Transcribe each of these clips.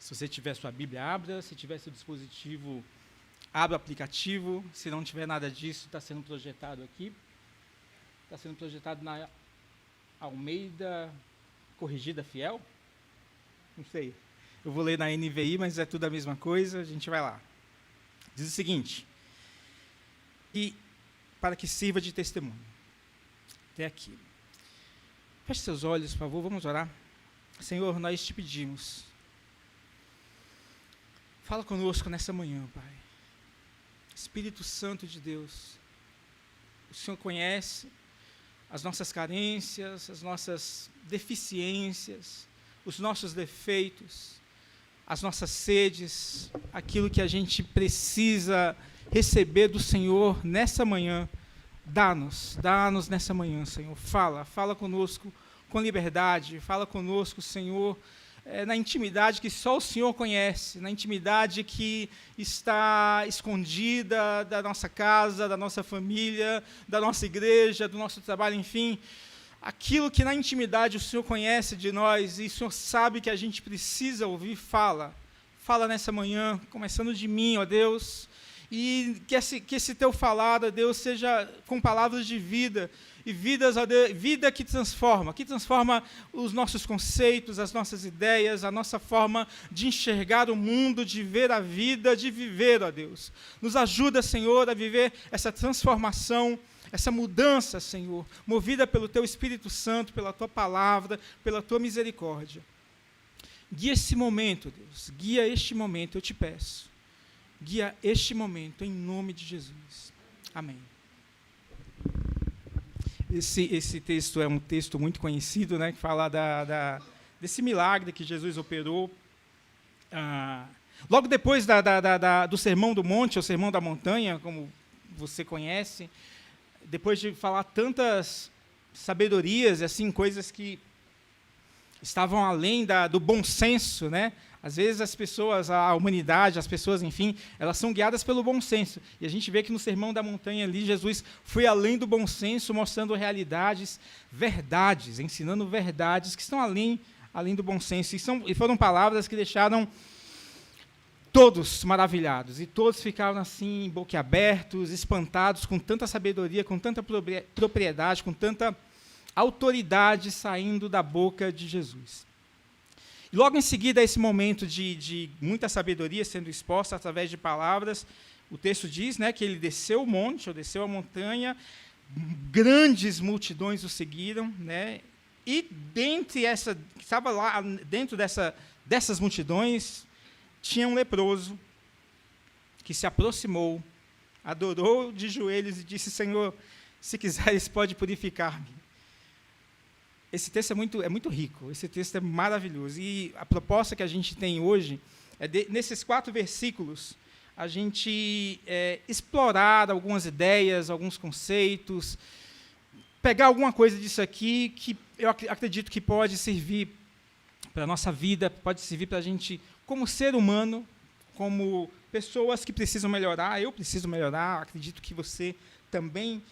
Se você tiver sua Bíblia, abra. Se tiver seu dispositivo, abra o aplicativo. Se não tiver nada disso, está sendo projetado aqui. Está sendo projetado na Almeida Corrigida Fiel. Não sei. Eu vou ler na NVI, mas é tudo a mesma coisa. A gente vai lá. Diz o seguinte. E para que sirva de testemunho. Até aqui. Feche seus olhos, por favor. Vamos orar. Senhor, nós te pedimos. Fala conosco nessa manhã, Pai. Espírito Santo de Deus, o Senhor conhece as nossas carências, as nossas deficiências, os nossos defeitos, as nossas sedes, aquilo que a gente precisa receber do Senhor nessa manhã. Dá-nos nessa manhã, Senhor. Fala conosco com liberdade, fala conosco, Senhor, na intimidade que só o Senhor conhece, na intimidade que está escondida da nossa casa, da nossa família, da nossa igreja, do nosso trabalho, enfim, aquilo que na intimidade o Senhor conhece de nós e o Senhor sabe que a gente precisa ouvir, fala nessa manhã, começando de mim, ó Deus, e que esse teu falar, ó Deus, seja com palavras de vida, e vida que transforma os nossos conceitos, as nossas ideias, a nossa forma de enxergar o mundo, de ver a vida, de viver, ó Deus. Nos ajuda, Senhor, a viver essa transformação, essa mudança, Senhor, movida pelo Teu Espírito Santo, pela Tua palavra, pela Tua misericórdia. Guia esse momento, Deus, guia este momento, eu te peço. Guia este momento, em nome de Jesus. Amém. Esse texto é um texto muito conhecido, né, que fala desse milagre que Jesus operou. Logo depois do Sermão do Monte, ou Sermão da Montanha, como você conhece, depois de falar tantas sabedorias, assim, coisas que estavam além do bom senso, né? Às vezes as pessoas, a humanidade, as pessoas, enfim, elas são guiadas pelo bom senso. E a gente vê que no Sermão da Montanha ali, Jesus foi além do bom senso, mostrando realidades, verdades, ensinando verdades que estão além do bom senso. E foram palavras que deixaram todos maravilhados. E todos ficaram assim, boquiabertos, espantados, com tanta sabedoria, com tanta propriedade, com tanta autoridade saindo da boca de Jesus. E logo em seguida, esse momento de muita sabedoria sendo exposta através de palavras, o texto diz, né, que ele desceu o monte, ou desceu a montanha, grandes multidões o seguiram, né, e estava lá dentro dessas multidões, tinha um leproso que se aproximou, adorou de joelhos e disse: Senhor, se quiseres, pode purificar-me. Esse texto é muito rico, esse texto é maravilhoso. E a proposta que a gente tem hoje é, nesses 4 versículos, a gente explorar algumas ideias, alguns conceitos, pegar alguma coisa disso aqui que eu acredito que pode servir para a nossa vida, pode servir para a gente, como ser humano, como pessoas que precisam melhorar. Eu preciso melhorar, acredito que você também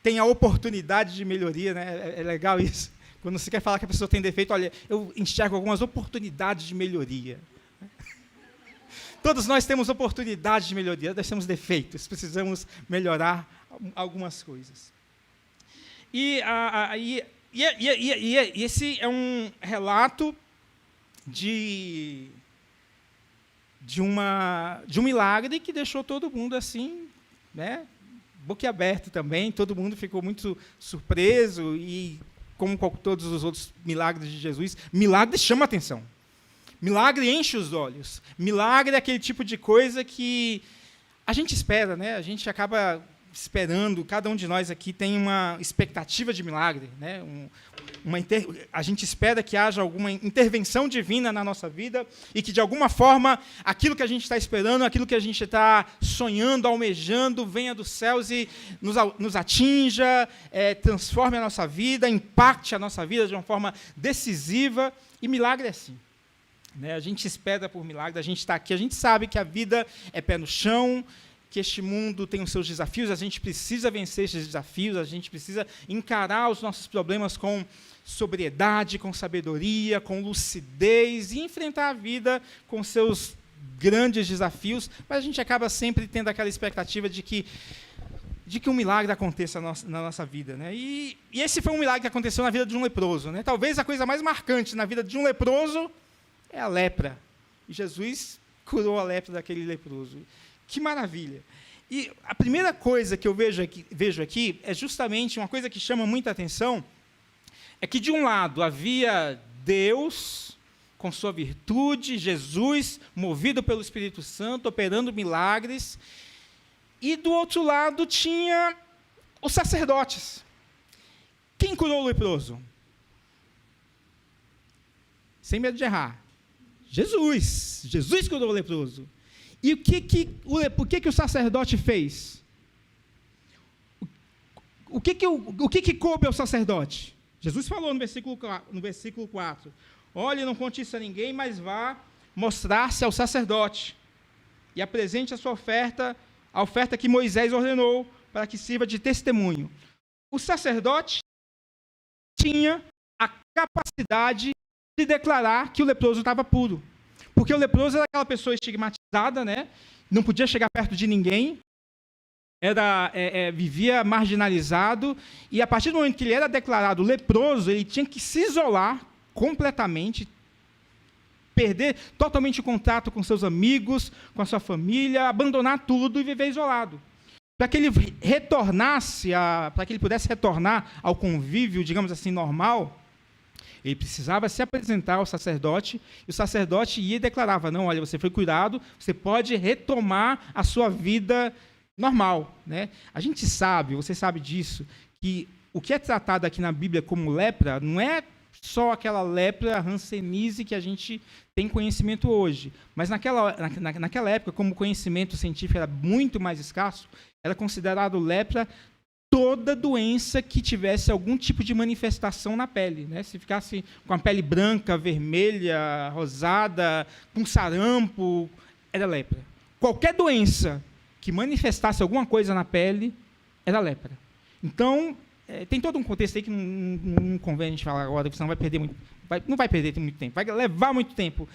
tem a oportunidade de melhoria, né? É legal isso. Quando você quer falar que a pessoa tem defeito, olha, eu enxergo algumas oportunidades de melhoria. Todos nós temos oportunidades de melhoria, nós temos defeitos, precisamos melhorar algumas coisas. E esse é um relato de um milagre que deixou todo mundo assim, né, boquiaberto também, todo mundo ficou muito surpreso e, como todos os outros milagres de Jesus, milagre chama a atenção. Milagre enche os olhos. Milagre é aquele tipo de coisa que a gente espera, né? A gente acaba esperando, cada um de nós aqui tem uma expectativa de milagre, né? A gente espera que haja alguma intervenção divina na nossa vida e que, de alguma forma, aquilo que a gente está esperando, aquilo que a gente está sonhando, almejando, venha dos céus e nos atinja, transforme a nossa vida, impacte a nossa vida de uma forma decisiva. E milagre é assim. A gente espera por milagre, a gente está aqui, a gente sabe que a vida é pé no chão, que este mundo tem os seus desafios, a gente precisa vencer esses desafios, a gente precisa encarar os nossos problemas com sobriedade, com sabedoria, com lucidez, e enfrentar a vida com seus grandes desafios, mas a gente acaba sempre tendo aquela expectativa de que um milagre aconteça na nossa vida, né? E esse foi um milagre que aconteceu na vida de um leproso, né? Talvez a coisa mais marcante na vida de um leproso é a lepra. E Jesus curou a lepra daquele leproso. Que maravilha! E a primeira coisa que eu vejo aqui é justamente uma coisa que chama muita atenção, é que, de um lado, havia Deus, com sua virtude, Jesus, movido pelo Espírito Santo, operando milagres, e, do outro lado, tinha os sacerdotes. Quem curou o leproso? Sem medo de errar. Jesus. Jesus curou o leproso. E o que o sacerdote fez? O que coube ao sacerdote? Jesus falou no versículo 4. Olhe, não conte isso a ninguém, mas vá mostrar-se ao sacerdote e apresente a sua oferta, a oferta que Moisés ordenou, para que sirva de testemunho. O sacerdote tinha a capacidade de declarar que o leproso estava puro. Porque o leproso era aquela pessoa estigmatizada, né? Não podia chegar perto de ninguém, vivia marginalizado, e a partir do momento que ele era declarado leproso, ele tinha que se isolar completamente, perder totalmente o contato com seus amigos, com a sua família, abandonar tudo e viver isolado. Para que ele para que ele pudesse retornar ao convívio, digamos assim, normal, ele precisava se apresentar ao sacerdote, e o sacerdote ia e declarava: não, olha, você foi curado, você pode retomar a sua vida normal, né? A gente sabe, você sabe disso, que o que é tratado aqui na Bíblia como lepra não é só aquela lepra hanseníase que a gente tem conhecimento hoje, mas naquela época, como o conhecimento científico era muito mais escasso, era considerado lepra toda doença que tivesse algum tipo de manifestação na pele, né? Se ficasse com a pele branca, vermelha, rosada, com sarampo, era lepra. Qualquer doença que manifestasse alguma coisa na pele era lepra. Então, tem todo um contexto aí que não convém a gente falar agora, porque senão vai perder muito, não vai perder muito tempo, vai levar muito tempo.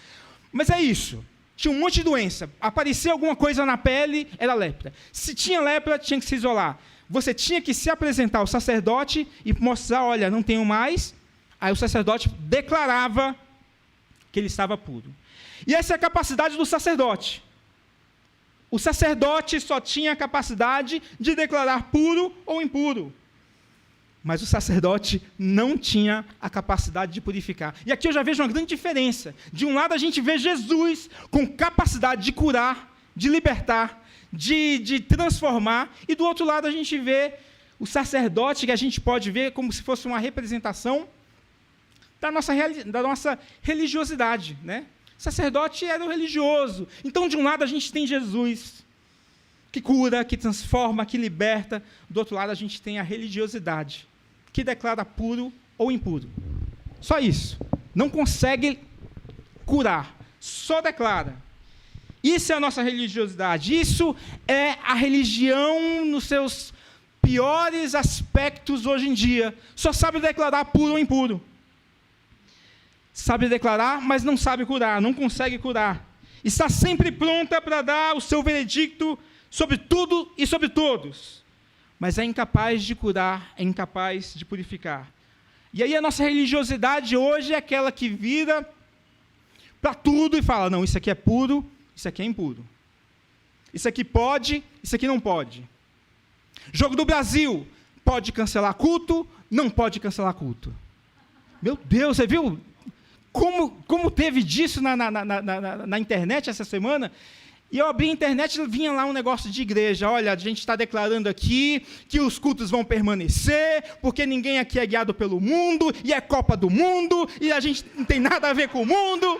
Mas é isso. Tinha um monte de doença. Aparecia alguma coisa na pele, era lepra. Se tinha lepra, tinha que se isolar. Você tinha que se apresentar ao sacerdote e mostrar: olha, não tenho mais. Aí o sacerdote declarava que ele estava puro. E essa é a capacidade do sacerdote. O sacerdote só tinha a capacidade de declarar puro ou impuro. Mas o sacerdote não tinha a capacidade de purificar. E aqui eu já vejo uma grande diferença. De um lado a gente vê Jesus com capacidade de curar, de libertar, de transformar, e do outro lado a gente vê o sacerdote, que a gente pode ver como se fosse uma representação da nossa religiosidade, né? O sacerdote era o religioso. Então, de um lado a gente tem Jesus, que cura, que transforma, que liberta. Do outro lado a gente tem a religiosidade, que declara puro ou impuro. Só isso. Não consegue curar, só declara. Isso é a nossa religiosidade. Isso é a religião nos seus piores aspectos hoje em dia. Só sabe declarar puro ou impuro. Sabe declarar, mas não sabe curar, não consegue curar. Está sempre pronta para dar o seu veredicto sobre tudo e sobre todos. Mas é incapaz de curar, é incapaz de purificar. E aí a nossa religiosidade hoje é aquela que vira para tudo e fala: não, isso aqui é puro, isso aqui é impuro. Isso aqui pode, isso aqui não pode. Jogo do Brasil, pode cancelar culto, não pode cancelar culto. Meu Deus, você viu como teve disso na internet essa semana? E eu abri a internet e vinha lá um negócio de igreja. Olha, a gente está declarando aqui que os cultos vão permanecer, porque ninguém aqui é guiado pelo mundo, e é Copa do Mundo, e a gente não tem nada a ver com o mundo,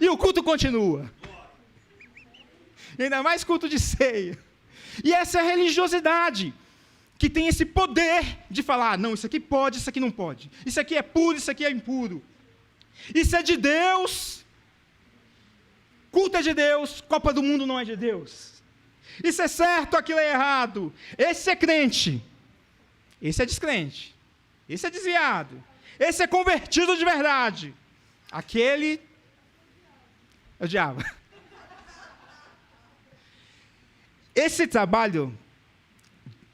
e o culto continua. E ainda mais culto de ceia. E essa é a religiosidade, que tem esse poder de falar: não, isso aqui pode, isso aqui não pode. Isso aqui é puro, isso aqui é impuro. Isso é de Deus. Culto é de Deus, Copa do Mundo não é de Deus. Isso é certo, aquilo é errado. Esse é crente. Esse é descrente. Esse é desviado. Esse é convertido de verdade. Aquele é o diabo. Esse trabalho,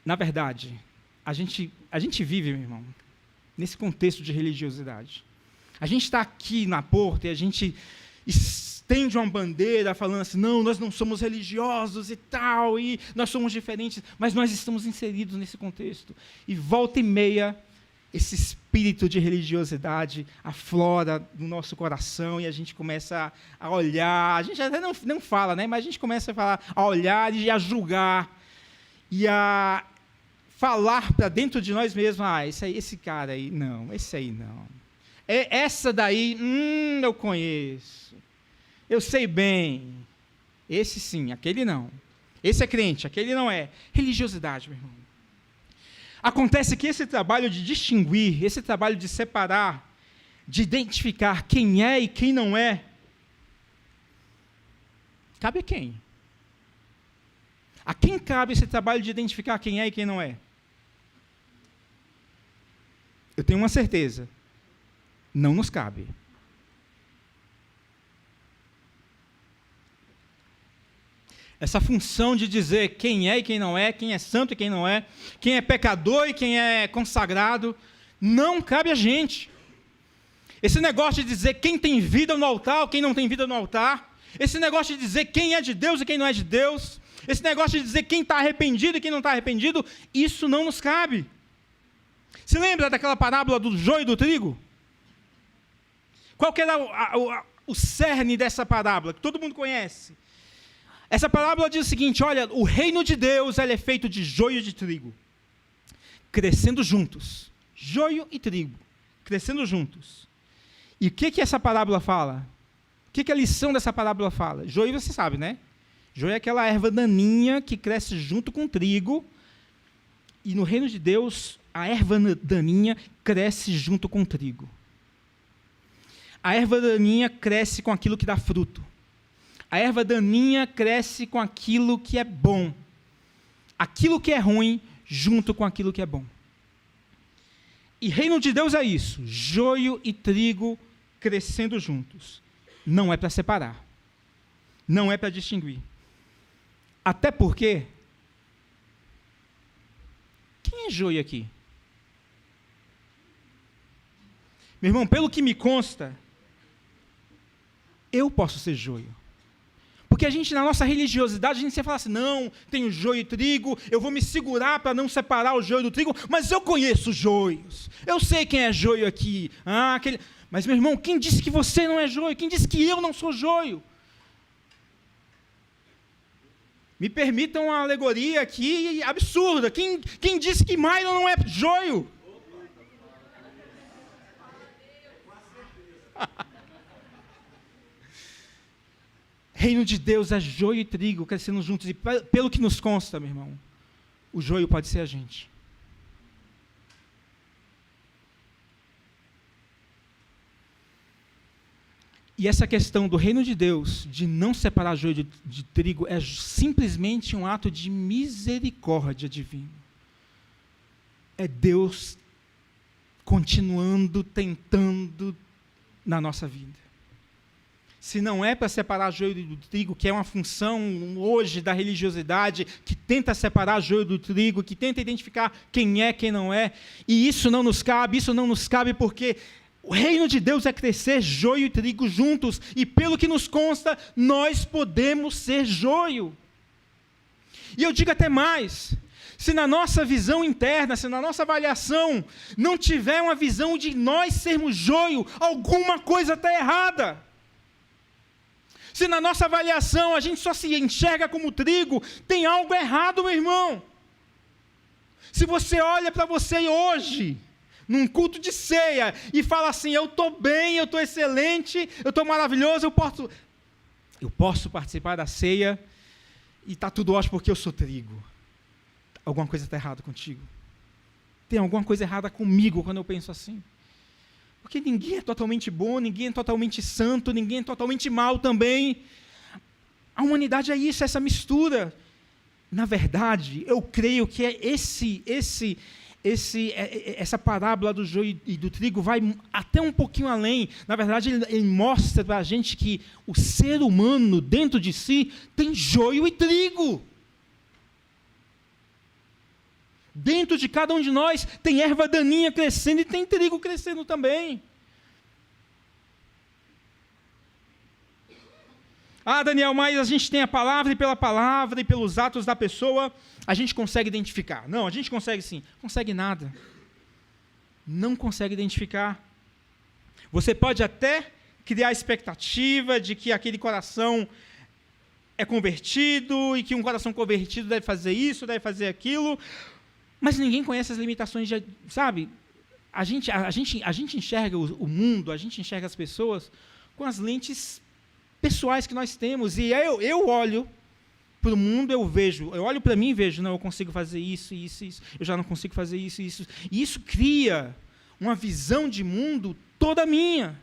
na verdade, a gente vive, meu irmão, nesse contexto de religiosidade. A gente está aqui na porta e a gente estende uma bandeira falando assim, não, nós não somos religiosos e tal, e nós somos diferentes, mas nós estamos inseridos nesse contexto. E volta e meia, esse espírito de religiosidade aflora no nosso coração e a gente começa a olhar, a gente até não fala, né, mas a gente começa a olhar e a julgar, e a falar para dentro de nós mesmos, esse cara aí, não, esse aí não. Essa daí, eu conheço. Eu sei bem. Esse sim, aquele não. Esse é crente, aquele não é. Religiosidade, meu irmão. Acontece que esse trabalho de distinguir, esse trabalho de separar, de identificar quem é e quem não é, cabe a quem? A quem cabe esse trabalho de identificar quem é e quem não é? Eu tenho uma certeza. Não nos cabe. Essa função de dizer quem é e quem não é, quem é santo e quem não é, quem é pecador e quem é consagrado, não cabe a gente. Esse negócio de dizer quem tem vida no altar ou quem não tem vida no altar, esse negócio de dizer quem é de Deus e quem não é de Deus, esse negócio de dizer quem está arrependido e quem não está arrependido, isso não nos cabe. Se lembra daquela parábola do joio e do trigo? Qual que era o cerne dessa parábola, que todo mundo conhece? Essa parábola diz o seguinte, olha, o reino de Deus ele é feito de joio e de trigo, crescendo juntos. Joio e trigo, crescendo juntos. E o que essa parábola fala? O que a lição dessa parábola fala? Joio você sabe, né? Joio é aquela erva daninha que cresce junto com o trigo, e no reino de Deus, a erva daninha cresce junto com o trigo. A erva daninha cresce com aquilo que dá fruto. A erva daninha cresce com aquilo que é bom. Aquilo que é ruim, junto com aquilo que é bom. E reino de Deus é isso, joio e trigo crescendo juntos. Não é para separar. Não é para distinguir. Até porque, quem é joio aqui? Meu irmão, pelo que me consta, eu posso ser joio. Porque a gente, na nossa religiosidade, a gente sempre fala assim, não, tenho joio e trigo, eu vou me segurar para não separar o joio do trigo, mas eu conheço joios, eu sei quem é joio aqui. Mas, meu irmão, quem disse que você não é joio? Quem disse que eu não sou joio? Me permitam uma alegoria aqui absurda. Quem disse que Myron não é joio? Reino de Deus é joio e trigo crescendo juntos, e pelo que nos consta, meu irmão, o joio pode ser a gente. E essa questão do reino de Deus, de não separar joio de trigo, é simplesmente um ato de misericórdia divina. É Deus continuando, tentando na nossa vida. Se não é para separar joio do trigo, que é uma função hoje da religiosidade, que tenta separar joio do trigo, que tenta identificar quem é, quem não é, e isso não nos cabe porque o reino de Deus é crescer joio e trigo juntos, e pelo que nos consta, nós podemos ser joio. E eu digo até mais, se na nossa visão interna, se na nossa avaliação, não tiver uma visão de nós sermos joio, alguma coisa está errada. Se na nossa avaliação a gente só se enxerga como trigo, tem algo errado, meu irmão. Se você olha para você hoje, num culto de ceia, e fala assim, eu estou bem, eu estou excelente, eu estou maravilhoso, eu posso participar da ceia, e está tudo ótimo porque eu sou trigo. Alguma coisa está errada contigo. Tem alguma coisa errada comigo quando eu penso assim. Porque ninguém é totalmente bom, ninguém é totalmente santo, ninguém é totalmente mal também. A humanidade é isso, essa mistura. Na verdade, eu creio que é essa parábola do joio e do trigo vai até um pouquinho além. Na verdade, ele mostra para a gente que o ser humano, dentro de si, tem joio e trigo. Dentro de cada um de nós tem erva daninha crescendo e tem trigo crescendo também. Ah, Daniel, mas a gente tem a palavra e pelos atos da pessoa, a gente consegue identificar. Não, a gente consegue sim. Consegue nada. Não consegue identificar. Você pode até criar a expectativa de que aquele coração é convertido e que um coração convertido deve fazer isso, deve fazer aquilo, mas ninguém conhece as limitações, sabe? A gente enxerga o mundo, a gente enxerga as pessoas com as lentes pessoais que nós temos, e eu olho para o mundo, eu olho para mim e vejo, não, eu consigo fazer isso, eu já não consigo fazer isso, e isso cria uma visão de mundo toda minha,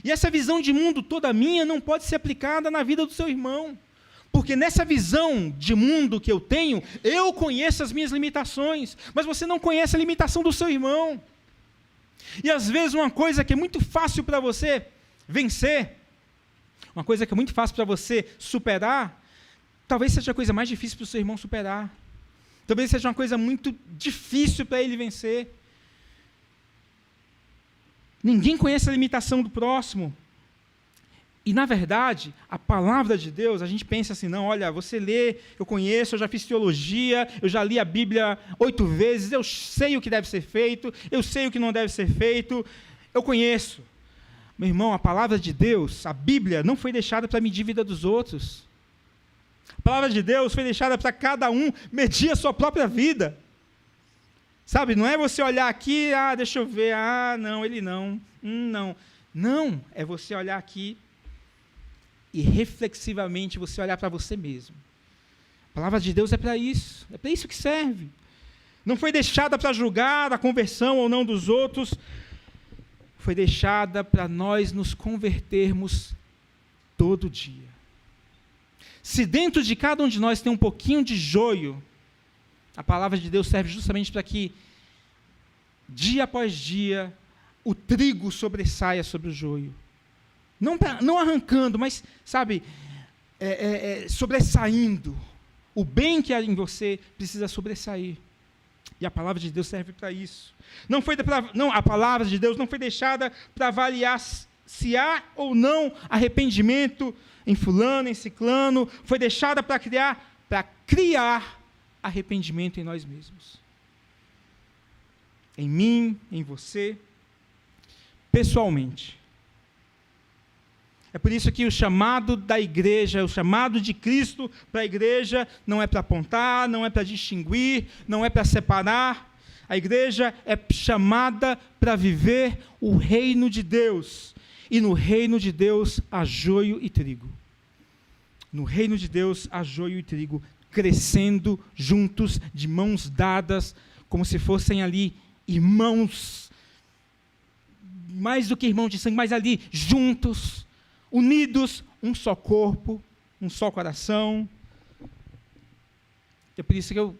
e essa visão de mundo toda minha não pode ser aplicada na vida do seu irmão, porque nessa visão de mundo que eu tenho, eu conheço as minhas limitações, mas você não conhece a limitação do seu irmão, e às vezes uma coisa que é muito fácil para você vencer, uma coisa que é muito fácil para você superar, talvez seja a coisa mais difícil para o seu irmão superar. Talvez seja uma coisa muito difícil para ele vencer. Ninguém conhece a limitação do próximo. E, na verdade, a palavra de Deus, a gente pensa assim, não, olha, você lê, eu conheço, eu já fiz teologia, eu já li a Bíblia 8 vezes, eu sei o que deve ser feito, eu sei o que não deve ser feito, eu conheço. Meu irmão, a palavra de Deus, a Bíblia, não foi deixada para medir a vida dos outros. A palavra de Deus foi deixada para cada um medir a sua própria vida. Sabe, não é você olhar aqui, deixa eu ver, não, ele não, não. Não, é você olhar aqui e reflexivamente você olhar para você mesmo. A palavra de Deus é para isso que serve. Não foi deixada para julgar a conversão ou não dos outros, foi deixada para nós nos convertermos todo dia. Se dentro de cada um de nós tem um pouquinho de joio, a palavra de Deus serve justamente para que, dia após dia, o trigo sobressaia sobre o joio. Não arrancando, mas, sabe, sobressaindo. O bem que há em você precisa sobressair. E a palavra de Deus serve para isso. A palavra de Deus não foi deixada para avaliar se há ou não arrependimento em fulano, em ciclano. Foi deixada para criar arrependimento em nós mesmos. Em mim, em você, pessoalmente. É por isso que o chamado da igreja, o chamado de Cristo para a igreja, não é para apontar, não é para distinguir, não é para separar. A igreja é chamada para viver o reino de Deus. E no reino de Deus há joio e trigo. No reino de Deus há joio e trigo, crescendo juntos, de mãos dadas, como se fossem ali irmãos, mais do que irmãos de sangue, mas ali juntos, unidos, um só corpo, um só coração. É por isso que eu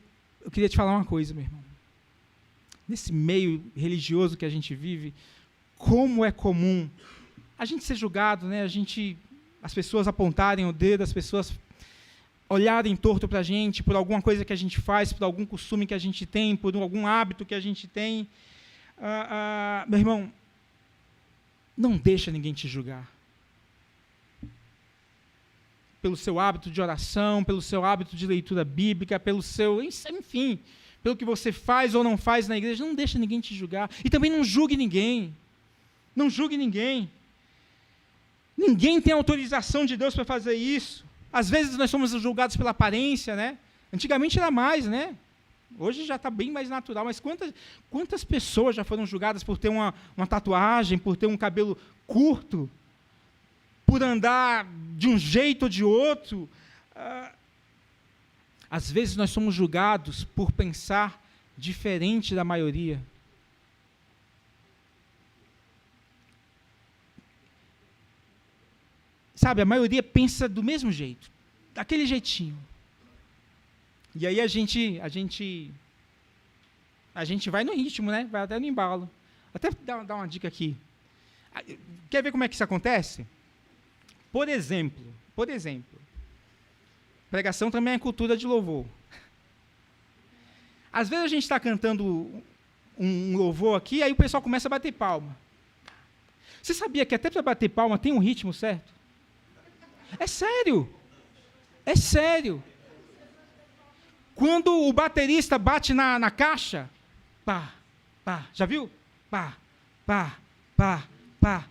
queria te falar uma coisa, meu irmão. Nesse meio religioso que a gente vive, como é comum a gente ser julgado, né? As pessoas apontarem o dedo, as pessoas olharem torto para a gente por alguma coisa que a gente faz, por algum costume que a gente tem, por algum hábito que a gente tem. Meu irmão, não deixa ninguém te julgar. Pelo seu hábito de oração, pelo seu hábito de leitura bíblica, enfim, pelo que você faz ou não faz na igreja, não deixa ninguém te julgar. E também não julgue ninguém. Não julgue ninguém. Ninguém tem autorização de Deus para fazer isso. Às vezes nós somos julgados pela aparência, né? Antigamente era mais, né? Hoje já está bem mais natural, mas quantas pessoas já foram julgadas por ter uma tatuagem, por ter um cabelo curto, por andar de um jeito ou de outro? Às vezes nós somos julgados por pensar diferente da maioria. Sabe, a maioria pensa do mesmo jeito, daquele jeitinho. E aí a gente A gente vai no ritmo, né? Vai até no embalo. Até dar uma dica aqui. Quer ver como é que isso acontece? Por exemplo, pregação também é cultura de louvor. Às vezes a gente está cantando um louvor aqui, aí o pessoal começa a bater palma. Você sabia que até para bater palma tem um ritmo certo? É sério. É sério. Quando o baterista bate na caixa, pá, pá, já viu? Pá, pá, pá, pá.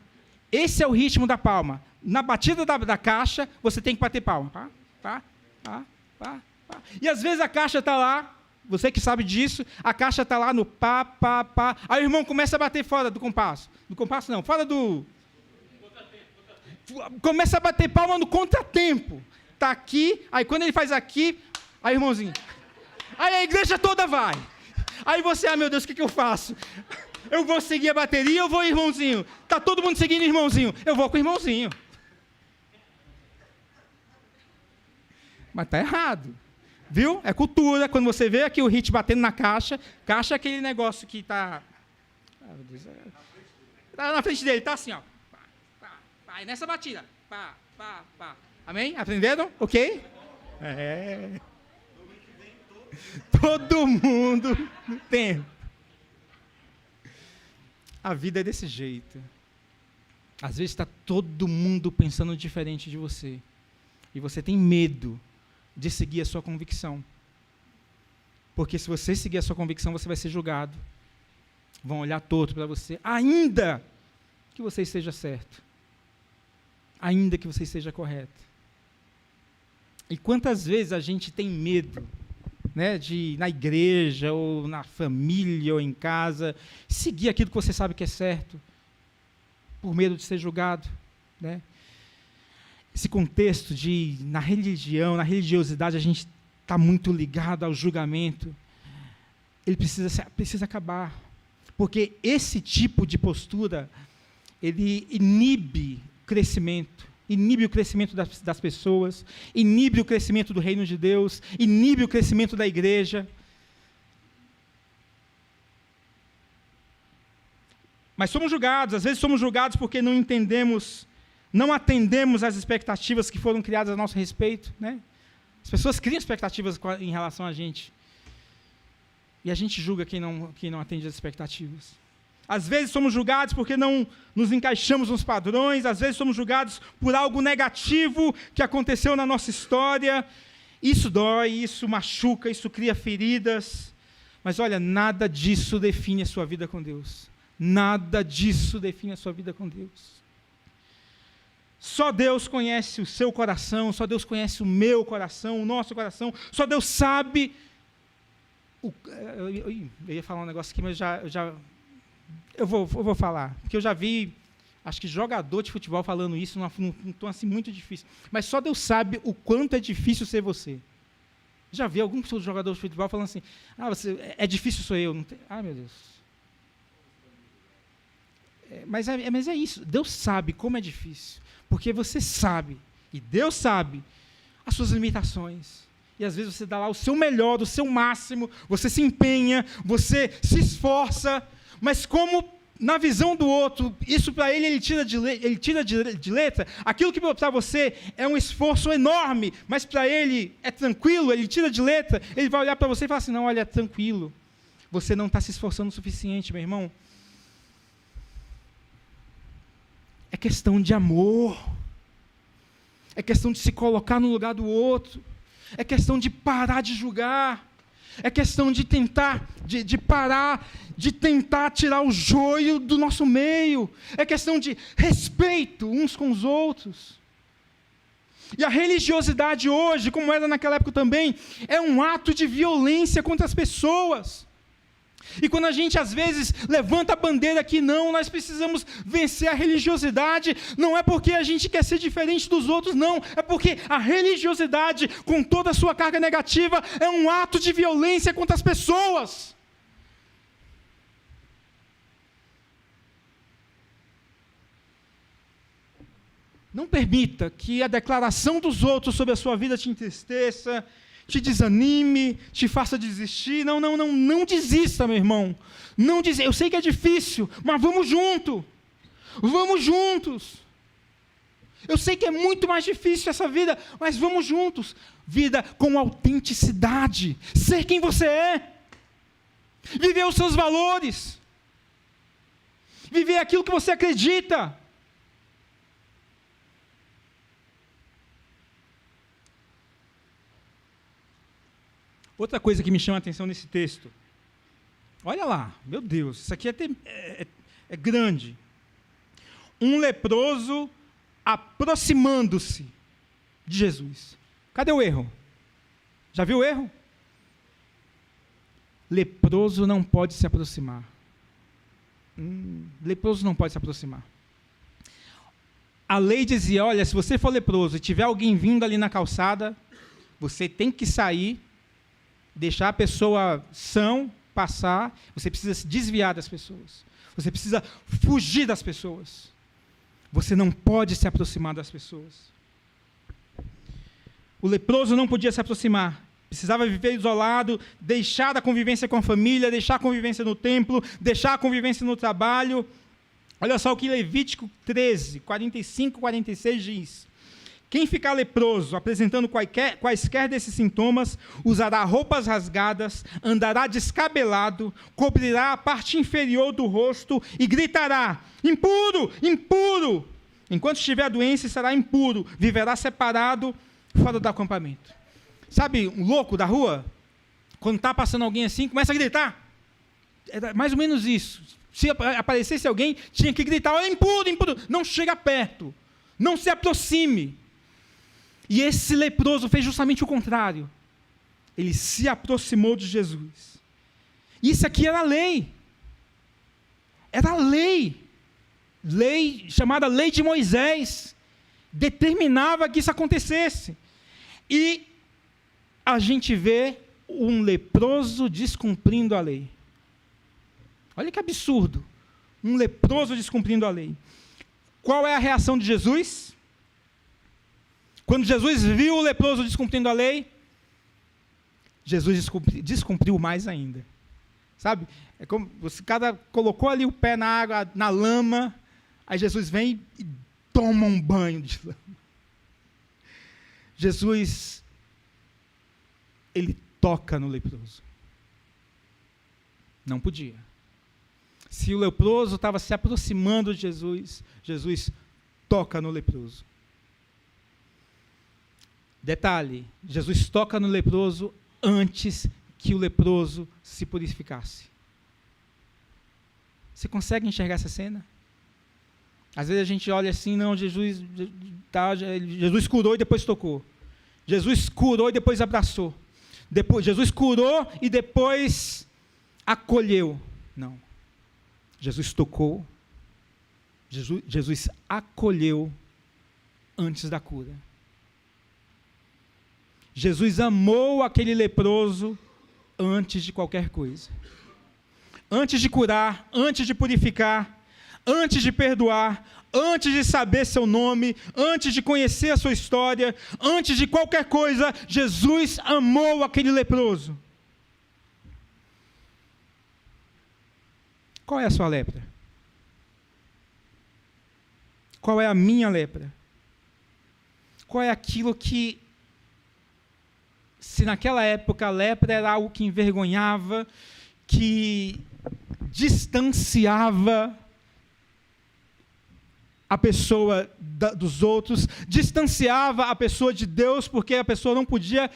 Esse é o ritmo da palma. Na batida da caixa, você tem que bater palma. Pá, pá, pá, pá, pá. E às vezes a caixa está lá, você que sabe disso, a caixa está lá no pá, pá, pá. Aí o irmão começa a bater fora do compasso. Do compasso não, fora do... Começa a bater palma no contratempo. Está aqui, aí quando ele faz aqui, aí irmãozinho... Aí a igreja toda vai. Aí você, meu Deus, o que eu faço? Eu vou seguir a bateria ou vou irmãozinho? Está todo mundo seguindo irmãozinho. Eu vou com o irmãozinho. Mas está errado. Viu? É cultura. Quando você vê aqui o hit batendo na caixa, caixa é aquele negócio que está... Está na frente dele, está assim, ó. Pá, pá, pá. E nessa batida. Pá, pá, pá. Amém? Aprenderam? Ok? É... Todo mundo no tempo. A vida é desse jeito. Às vezes está todo mundo pensando diferente de você. E você tem medo de seguir a sua convicção. Porque se você seguir a sua convicção, você vai ser julgado. Vão olhar torto para você, ainda que você esteja certo. Ainda que você esteja correto. E quantas vezes a gente tem medo, né, de na igreja, ou na família, ou em casa, seguir aquilo que você sabe que é certo, por medo de ser julgado, né? Esse contexto de, na religião, na religiosidade, a gente está muito ligado ao julgamento, ele precisa acabar, porque esse tipo de postura, ele inibe o crescimento das pessoas, inibe o crescimento do reino de Deus, inibe o crescimento da igreja. Mas somos julgados, às vezes somos julgados porque não entendemos, não atendemos às expectativas que foram criadas a nosso respeito, né? As pessoas criam expectativas em relação a gente, e a gente julga quem não atende às expectativas. Às vezes somos julgados porque não nos encaixamos nos padrões, às vezes somos julgados por algo negativo que aconteceu na nossa história. Isso dói, isso machuca, isso cria feridas. Mas olha, nada disso define a sua vida com Deus. Nada disso define a sua vida com Deus. Só Deus conhece o seu coração, só Deus conhece o meu coração, o nosso coração, só Deus sabe... Eu ia falar um negócio aqui, mas eu vou falar, porque eu já vi, acho que jogador de futebol falando isso num tom assim muito difícil. Mas só Deus sabe o quanto é difícil ser você. Já vi algum jogador de futebol falando assim, é difícil sou eu. Não tem, meu Deus. Mas é isso, Deus sabe como é difícil, porque você sabe, e Deus sabe, as suas limitações. E às vezes você dá lá o seu melhor, o seu máximo, você se empenha, você se esforça, mas como na visão do outro, isso para ele tira de letra, aquilo que para você é um esforço enorme, mas para ele é tranquilo, ele tira de letra, ele vai olhar para você e falar assim, não, olha, é tranquilo, você não está se esforçando o suficiente, meu irmão. É questão de amor, é questão de se colocar no lugar do outro, é questão de parar de julgar, é questão de tentar, de parar, de tentar tirar o joio do nosso meio, é questão de respeito uns com os outros. E a religiosidade hoje, como era naquela época também, é um ato de violência contra as pessoas. E quando a gente, às vezes, levanta a bandeira que não, nós precisamos vencer a religiosidade, não é porque a gente quer ser diferente dos outros, não, é porque a religiosidade, com toda a sua carga negativa, é um ato de violência contra as pessoas. Não permita que a declaração dos outros sobre a sua vida te entristeça, te desanime, te faça desistir. Não desista, meu irmão. Não desista. Eu sei que é difícil, mas vamos junto. Vamos juntos. Eu sei que é muito mais difícil essa vida, mas vamos juntos. Vida com autenticidade. Ser quem você é. Viver os seus valores. Viver aquilo que você acredita. Outra coisa que me chama a atenção nesse texto. Olha lá, meu Deus, isso aqui é grande. Um leproso aproximando-se de Jesus. Cadê o erro? Já viu o erro? Leproso não pode se aproximar. Leproso não pode se aproximar. A lei dizia, olha, se você for leproso e tiver alguém vindo ali na calçada, você tem que sair, deixar a pessoa sã, passar, você precisa se desviar das pessoas. Você precisa fugir das pessoas. Você não pode se aproximar das pessoas. O leproso não podia se aproximar. Precisava viver isolado, deixar a convivência com a família, deixar a convivência no templo, deixar a convivência no trabalho. Olha só o que Levítico 13, 45, 46 diz. Quem ficar leproso, apresentando quaisquer desses sintomas, usará roupas rasgadas, andará descabelado, cobrirá a parte inferior do rosto e gritará, impuro, impuro! Enquanto estiver a doença, será impuro, viverá separado fora do acampamento. Sabe um louco da rua? Quando está passando alguém assim, começa a gritar. É mais ou menos isso. Se aparecesse alguém, tinha que gritar, olha, impuro, impuro! Não chega perto, não se aproxime. E esse leproso fez justamente o contrário. Ele se aproximou de Jesus. Isso aqui era a lei. Era a lei. Lei chamada Lei de Moisés. Determinava que isso acontecesse. E a gente vê um leproso descumprindo a lei. Olha que absurdo. Um leproso descumprindo a lei. Qual é a reação de Jesus? Quando Jesus viu o leproso descumprindo a lei, Jesus descumpriu mais ainda. Sabe? É como você colocou ali o pé na água, na lama, aí Jesus vem e toma um banho de lama. Jesus, ele toca no leproso. Não podia. Se o leproso estava se aproximando de Jesus, Jesus toca no leproso. Detalhe, Jesus toca no leproso antes que o leproso se purificasse. Você consegue enxergar essa cena? Às vezes a gente olha assim, não, Jesus curou e depois tocou. Jesus curou e depois abraçou. Jesus curou e depois acolheu. Não. Jesus tocou, Jesus acolheu antes da cura. Jesus amou aquele leproso antes de qualquer coisa. Antes de curar, antes de purificar, antes de perdoar, antes de saber seu nome, antes de conhecer a sua história, antes de qualquer coisa, Jesus amou aquele leproso. Qual é a sua lepra? Qual é a minha lepra? Qual é aquilo que, se naquela época a lepra era algo que envergonhava, que distanciava a pessoa dos outros, distanciava a pessoa de Deus, porque a pessoa não podia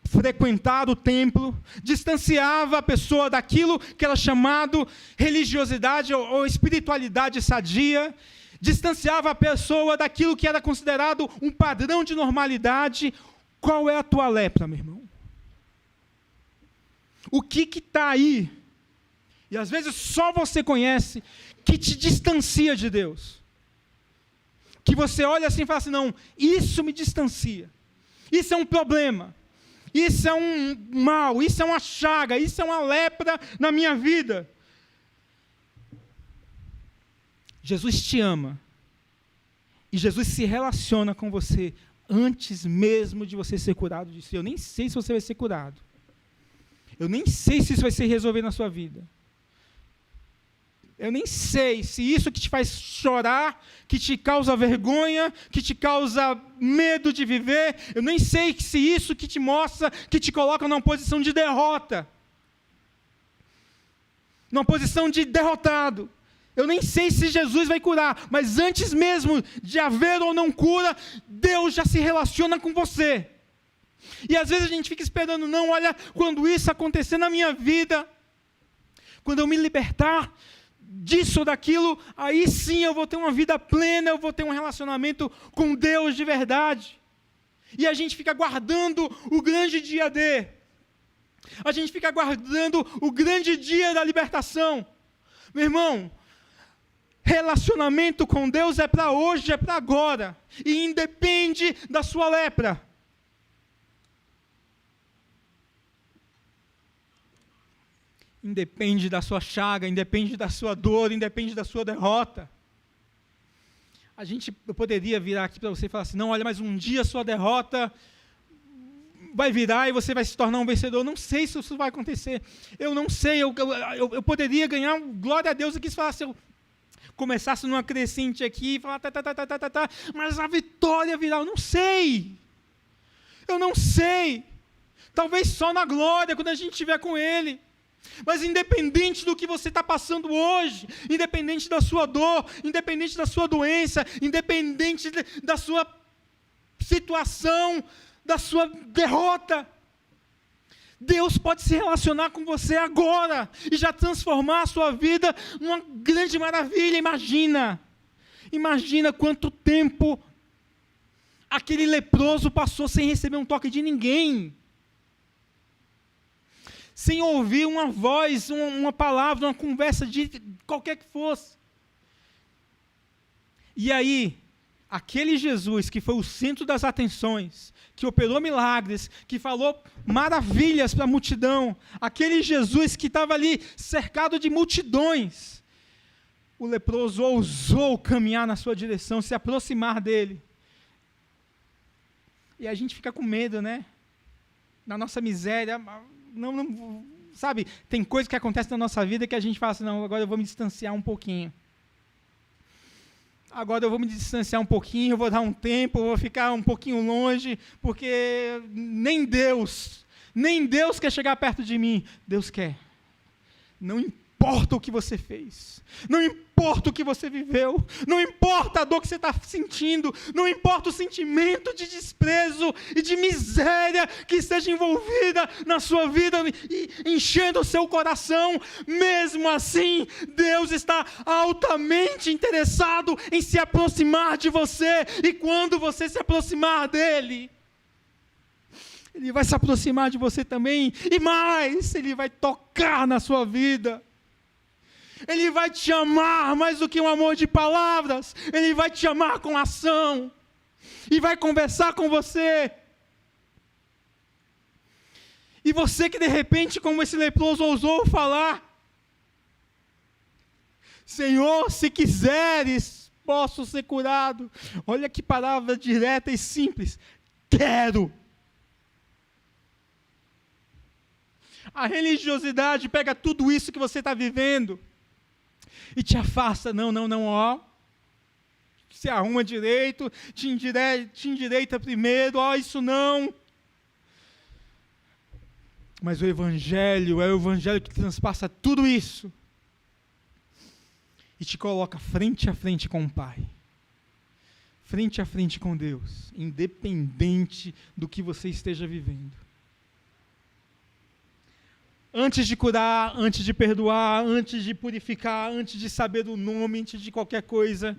frequentar o templo, distanciava a pessoa daquilo que era chamado religiosidade ou espiritualidade sadia, distanciava a pessoa daquilo que era considerado um padrão de normalidade. Qual é a tua lepra, meu irmão? O que está aí? E às vezes só você conhece, que te distancia de Deus. Que você olha assim e fala assim, não, isso me distancia. Isso é um problema. Isso é um mal, isso é uma chaga, isso é uma lepra na minha vida. Jesus te ama. E Jesus se relaciona com você antes mesmo de você ser curado disso. Eu nem sei se você vai ser curado. Eu nem sei se isso vai se resolver na sua vida. Eu nem sei se isso que te faz chorar, que te causa vergonha, que te causa medo de viver, eu nem sei se isso que te mostra, que te coloca numa posição de derrota, numa posição de derrotado. Eu nem sei se Jesus vai curar, mas antes mesmo de haver ou não cura, Deus já se relaciona com você. E às vezes a gente fica esperando, não, olha, quando isso acontecer na minha vida, quando eu me libertar disso ou daquilo, aí sim eu vou ter uma vida plena, eu vou ter um relacionamento com Deus de verdade. E a gente fica guardando o grande dia D. A gente fica guardando o grande dia da libertação. Meu irmão, relacionamento com Deus é para hoje, é para agora. E independe da sua lepra. Independe da sua chaga, independe da sua dor, independe da sua derrota. Eu poderia virar aqui para você e falar assim, não, olha, mas um dia a sua derrota vai virar e você vai se tornar um vencedor. Eu não sei se isso vai acontecer. Eu não sei, eu poderia ganhar, glória a Deus, aqui se falasse, eu começasse numa crescente aqui e falar, mas a vitória virá, eu não sei. Eu não sei. Talvez só na glória, quando a gente estiver com Ele. Mas independente do que você está passando hoje, independente da sua dor, independente da sua doença, independente da sua situação, da sua derrota, Deus pode se relacionar com você agora e já transformar a sua vida numa grande maravilha. Imagina quanto tempo aquele leproso passou sem receber um toque de ninguém, sem ouvir uma voz, uma palavra, uma conversa de qualquer que fosse. E aí, aquele Jesus que foi o centro das atenções, que operou milagres, que falou maravilhas para a multidão, aquele Jesus que estava ali cercado de multidões, o leproso ousou caminhar na sua direção, se aproximar dele. E a gente fica com medo, né? Na nossa miséria, não, sabe, tem coisa que acontece na nossa vida que a gente fala assim, não, agora eu vou me distanciar um pouquinho. Agora eu vou me distanciar um pouquinho, eu vou dar um tempo, eu vou ficar um pouquinho longe, porque nem Deus quer chegar perto de mim. Deus quer. Não importa o que você fez, não importa o que você viveu, não importa a dor que você está sentindo, não importa o sentimento de desprezo e de miséria que esteja envolvida na sua vida e enchendo o seu coração, mesmo assim, Deus está altamente interessado em se aproximar de você, e quando você se aproximar dEle, Ele vai se aproximar de você também, e mais, Ele vai tocar na sua vida. Ele vai te amar mais do que um amor de palavras. Ele vai te amar com ação. E vai conversar com você. E você que de repente, como esse leproso ousou falar, Senhor, se quiseres, posso ser curado. Olha que palavra direta e simples. Quero. A religiosidade pega tudo isso que você está vivendo e te afasta. Não, ó. Se arruma direito, te endireita primeiro, ó, isso não. Mas o Evangelho é o Evangelho que transpassa tudo isso e te coloca frente a frente com o Pai, frente a frente com Deus, independente do que você esteja vivendo. Antes de curar, antes de perdoar, antes de purificar, antes de saber o nome, antes de qualquer coisa,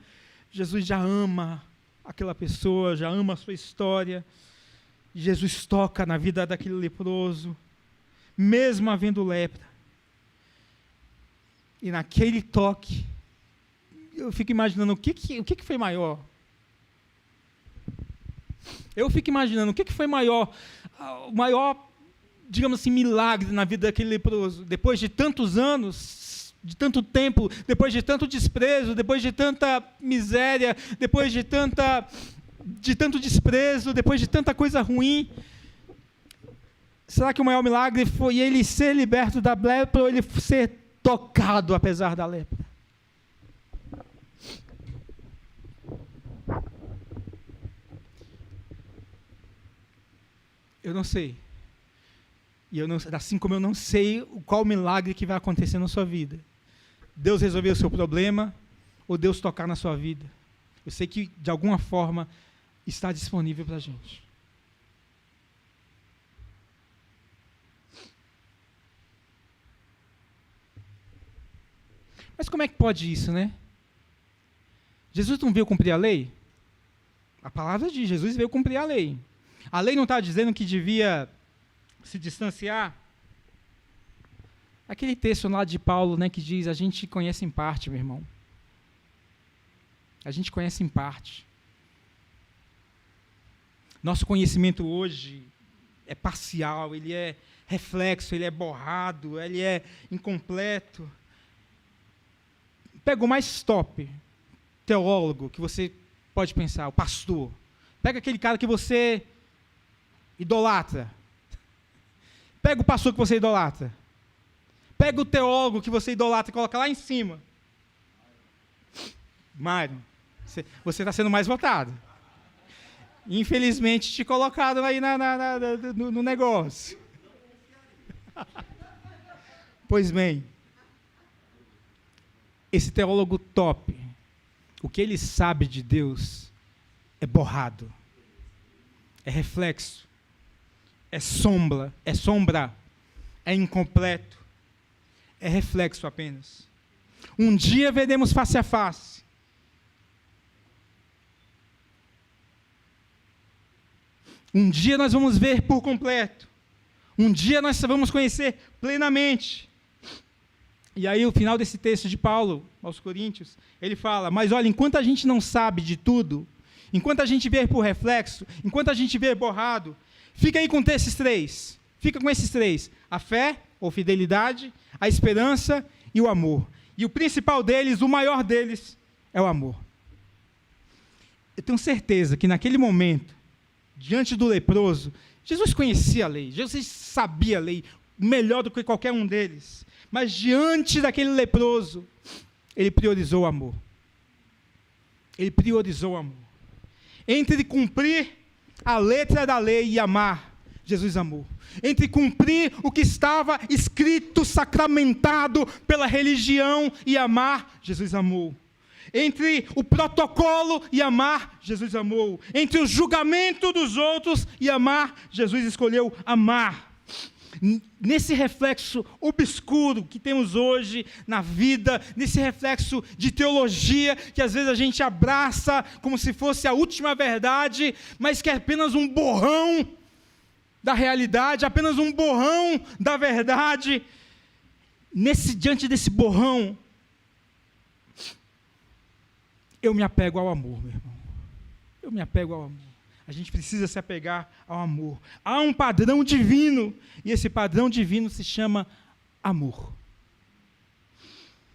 Jesus já ama aquela pessoa, já ama a sua história. Jesus toca na vida daquele leproso, mesmo havendo lepra. E naquele toque, eu fico imaginando o que foi maior. Eu fico imaginando o que foi maior, o maior, digamos assim, milagre na vida daquele leproso. Depois de tantos anos, de tanto tempo, depois de tanto desprezo, depois de tanta miséria, depois de tanta de tanto desprezo, depois de tanta coisa ruim, será que o maior milagre foi ele ser liberto da lepra ou ele ser tocado apesar da lepra? Eu não sei. Assim como eu não sei qual milagre que vai acontecer na sua vida. Deus resolver o seu problema ou Deus tocar na sua vida. Eu sei que, de alguma forma, está disponível para a gente. Mas como é que pode isso, né? Jesus não veio cumprir a lei? A palavra diz, Jesus veio cumprir a lei. A lei não está dizendo que devia se distanciar? Aquele texto lá de Paulo, né, que diz, a gente conhece em parte, meu irmão. A gente conhece em parte. Nosso conhecimento hoje é parcial, ele é reflexo, ele é borrado, ele é incompleto. Pega o mais top teólogo que você pode pensar, o pastor. Pega aquele cara que você idolatra. Pega o pastor que você idolatra. Pega o teólogo que você idolatra e coloca lá em cima. Mário, você está sendo mais votado. Infelizmente, te colocaram aí no negócio. Pois bem, esse teólogo top, o que ele sabe de Deus é borrado, é reflexo, é sombra, é incompleto, é reflexo apenas. Um dia veremos face a face. Um dia nós vamos ver por completo. Um dia nós vamos conhecer plenamente. E aí, o final desse texto de Paulo, aos Coríntios, ele fala, mas olha, enquanto a gente não sabe de tudo, enquanto a gente vê por reflexo, enquanto a gente vê borrado, fica aí com esses três. Fica com esses três. A fé, ou fidelidade, a esperança e o amor. E o principal deles, o maior deles, é o amor. Eu tenho certeza que naquele momento, diante do leproso, Jesus conhecia a lei, Jesus sabia a lei melhor do que qualquer um deles. Mas diante daquele leproso, ele priorizou o amor. Ele priorizou o amor. Entre cumprir a letra da lei e amar, Jesus amou. Entre cumprir o que estava escrito, sacramentado pela religião e amar, Jesus amou. Entre o protocolo e amar, Jesus amou. Entre o julgamento dos outros e amar, Jesus escolheu amar. Nesse reflexo obscuro que temos hoje na vida, nesse reflexo de teologia que às vezes a gente abraça como se fosse a última verdade, mas que é apenas um borrão da realidade, apenas um borrão da verdade. Diante desse borrão, eu me apego ao amor, meu irmão. Eu me apego ao amor. A gente precisa se apegar ao amor. Há um padrão divino, e esse padrão divino se chama amor.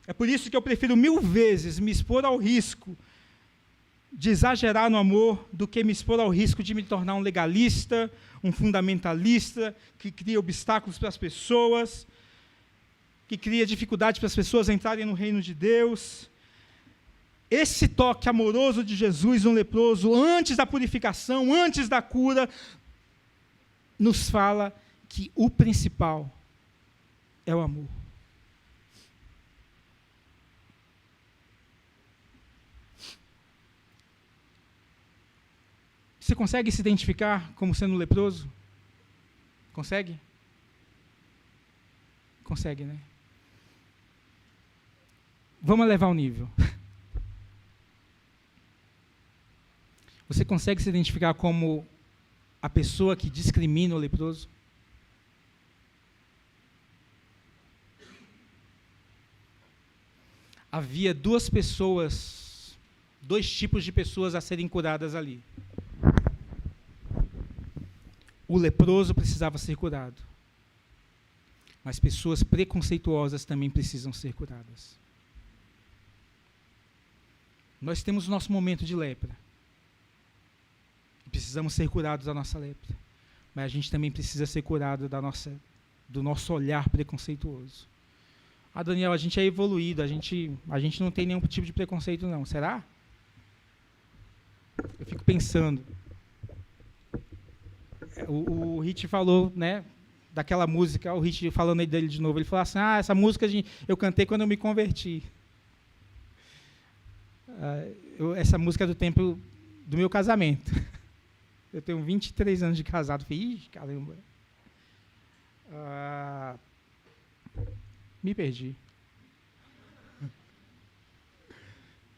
É por isso que eu prefiro 1000 vezes me expor ao risco de exagerar no amor do que me expor ao risco de me tornar um legalista, um fundamentalista, que cria obstáculos para as pessoas, que cria dificuldade para as pessoas entrarem no reino de Deus. Esse toque amoroso de Jesus, um leproso, antes da purificação, antes da cura, nos fala que o principal é o amor. Você consegue se identificar como sendo leproso? Consegue? Consegue, né? Vamos elevar o nível. Você consegue se identificar como a pessoa que discrimina o leproso? Havia dois tipos de pessoas a serem curadas ali. O leproso precisava ser curado, mas pessoas preconceituosas também precisam ser curadas. Nós temos o nosso momento de lepra. Precisamos ser curados da nossa lepra. Mas a gente também precisa ser curado do nosso olhar preconceituoso. Daniel, a gente é evoluído, a gente não tem nenhum tipo de preconceito, não. Será? Eu fico pensando. O Rich falou, né, daquela música, o Rich falando dele de novo, ele falou assim, essa música eu cantei quando eu me converti. Essa música é do tempo do meu casamento. Eu tenho 23 anos de casado. Falei, caramba. Me perdi.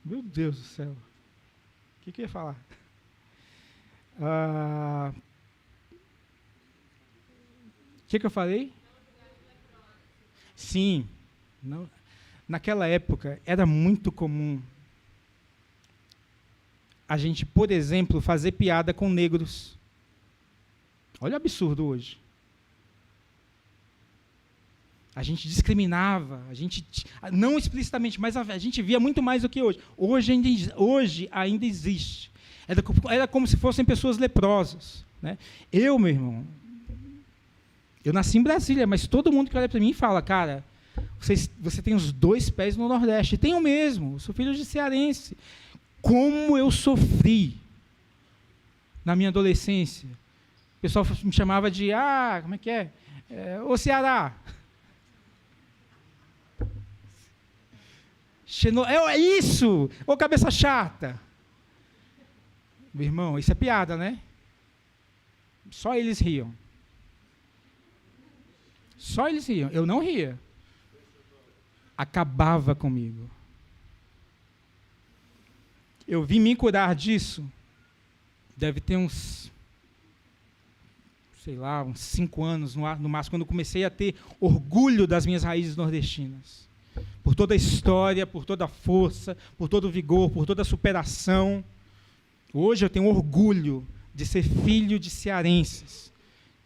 Meu Deus do céu. O que eu ia falar? O que eu falei? Sim. Não, naquela época, era muito comum a gente, por exemplo, fazer piada com negros. Olha o absurdo hoje. A gente discriminava, não explicitamente, mas a gente via muito mais do que hoje. Hoje ainda existe. Era como se fossem pessoas leprosas. Né? Meu irmão, eu nasci em Brasília, mas todo mundo que olha para mim fala, cara, você tem os 2 pés no Nordeste. Tenho mesmo, eu sou filho de cearense. Como eu sofri na minha adolescência. O pessoal me chamava de, como é que é? Ô Ceará. É isso! Ô cabeça chata! Meu irmão, isso é piada, né? Só eles riam. Só eles riam. Eu não ria. Acabava comigo. Eu vim me curar disso, deve ter uns 5 anos no máximo, quando eu comecei a ter orgulho das minhas raízes nordestinas. Por toda a história, por toda a força, por todo o vigor, por toda a superação. Hoje eu tenho orgulho de ser filho de cearenses,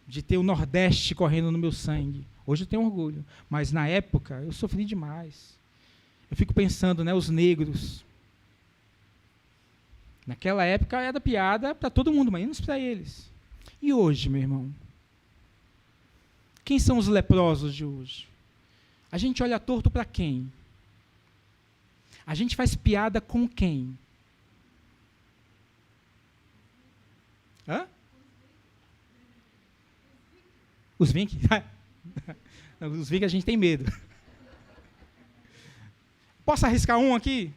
de ter o Nordeste correndo no meu sangue. Hoje eu tenho orgulho, mas na época eu sofri demais. Eu fico pensando, né, os negros. Naquela época era piada para todo mundo, mas menos para eles. E hoje, meu irmão? Quem são os leprosos de hoje? A gente olha torto para quem? A gente faz piada com quem? Os Vink? Os Vink a gente tem medo. Posso arriscar um aqui?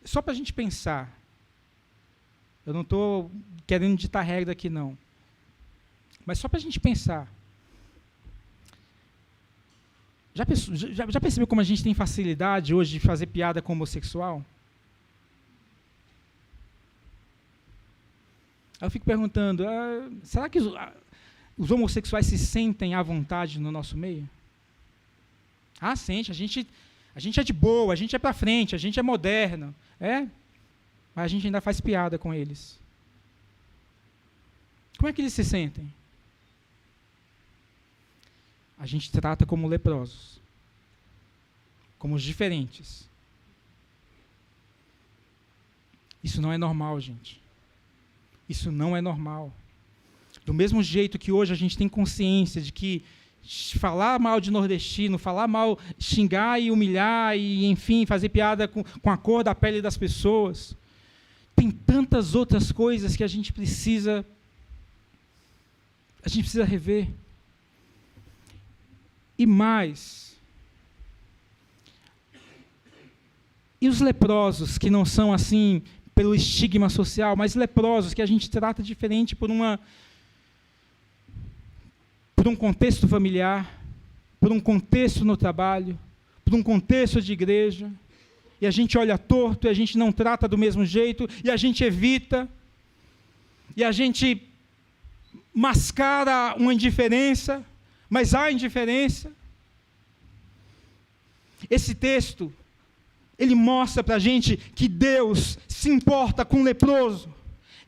Só para a gente pensar. Eu não estou querendo ditar regra aqui, não. Mas só para a gente pensar. Já percebeu como a gente tem facilidade hoje de fazer piada com homossexual? Aí eu fico perguntando, será que os homossexuais se sentem à vontade no nosso meio? Sente, a gente é de boa, a gente é para frente, a gente é moderno. Mas a gente ainda faz piada com eles. Como é que eles se sentem? A gente trata como leprosos, como os diferentes. Isso não é normal, gente. Isso não é normal. Do mesmo jeito que hoje a gente tem consciência de que falar mal de nordestino, falar mal, xingar e humilhar e, enfim, fazer piada com a cor da pele das pessoas, tem tantas outras coisas que a gente precisa rever. E mais, e os leprosos que não são assim pelo estigma social, mas leprosos que a gente trata diferente por um contexto familiar, por um contexto no trabalho, por um contexto de igreja, e a gente olha torto, e a gente não trata do mesmo jeito, e a gente evita, e a gente mascara uma indiferença, mas há indiferença. Esse texto, ele mostra para a gente que Deus se importa com o leproso.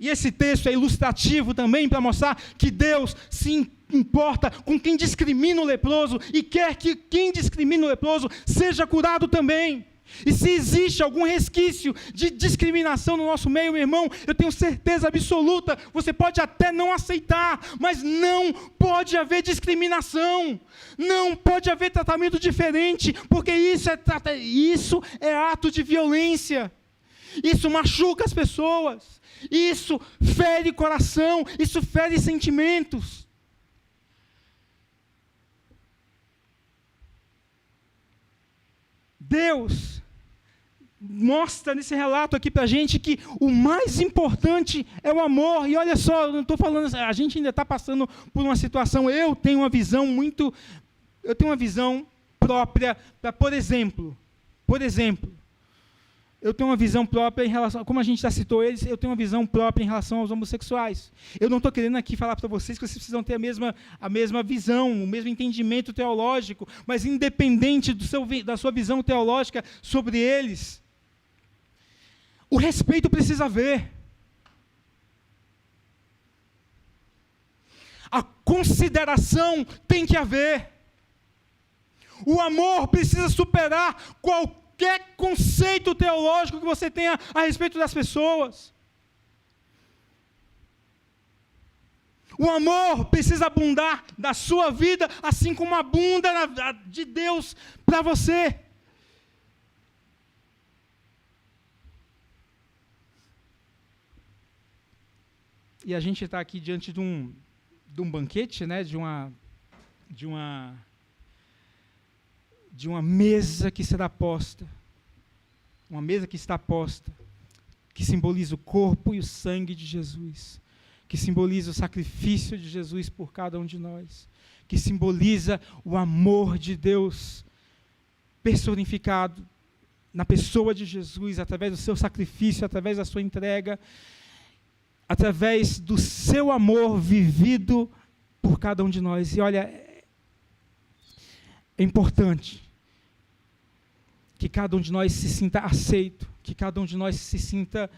E esse texto é ilustrativo também para mostrar que Deus se importa com quem discrimina o leproso e quer que quem discrimina o leproso seja curado também. E se existe algum resquício de discriminação no nosso meio, meu irmão, eu tenho certeza absoluta, você pode até não aceitar, mas não pode haver discriminação, não pode haver tratamento diferente, porque isso é ato de violência, isso machuca as pessoas, isso fere o coração, isso fere sentimentos. Deus mostra nesse relato aqui para a gente que o mais importante é o amor. E olha só, eu não estou falando, a gente ainda está passando por uma situação, eu tenho uma visão própria para, por exemplo, eu tenho uma visão própria em relação, como a gente já citou eles, eu tenho uma visão própria em relação aos homossexuais. Eu não estou querendo aqui falar para vocês que vocês precisam ter a mesma visão, o mesmo entendimento teológico, mas independente da sua visão teológica sobre eles, o respeito precisa haver. A consideração tem que haver. O amor precisa superar qualquer conceito teológico que você tenha a respeito das pessoas. O amor precisa abundar da sua vida, assim como abunda de Deus para você. E a gente está aqui diante de um banquete, né, de uma mesa que será posta, uma mesa que está posta, que simboliza o corpo e o sangue de Jesus, que simboliza o sacrifício de Jesus por cada um de nós, que simboliza o amor de Deus personificado na pessoa de Jesus, através do seu sacrifício, através da sua entrega, através do seu amor vivido por cada um de nós. E olha, é importante que cada um de nós se sinta aceito, que cada um de nós se sinta